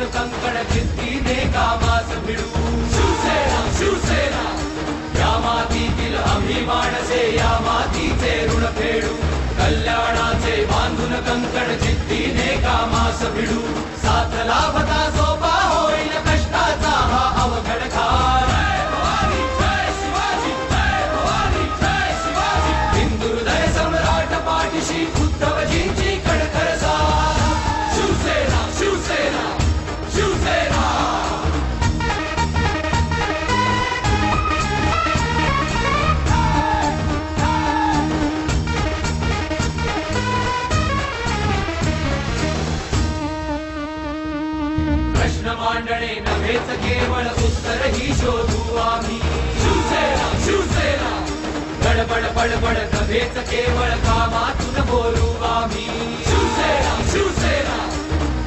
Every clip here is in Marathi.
बांधून कंकण जिद्दीने कामास भिडू. शिवसेना शिवसेना या मातीतील आम्ही माणसे, या मातीचे ऋण फेडू. कल्याणाचे बांधून कंकण जिद्दीने कामास भिडू. साथ लाभता सोपा होईल कष्टाचा हा अवघड काळ. जय भवानी जय शिवाजी, जय भवानी जय शिवाजी. हिंदुहृदय सम्राट पाठीशी उद्धवजींची कणखर साथ. शिवसेना शिवसेना शिवसेना. प्रश्न मांडणे नव्हेच केवळ उत्तरही शोधू आम्ही. शिवसेना शिवसेना गडबड बडबड नव्हेच केवळ कामातून बोलू आम्ही. शिवसेना शिवसेना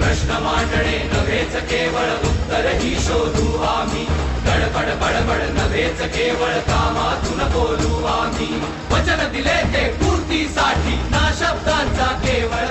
प्रश्न मांडणे नव्हेच केवळ उत्तरही शोधू आम्ही. गडबड बडबड नव्हेच केवळ कामातून बोलू आम्ही. वचन दिले ते पूर्तीसाठी ना शब्दांचा केवळ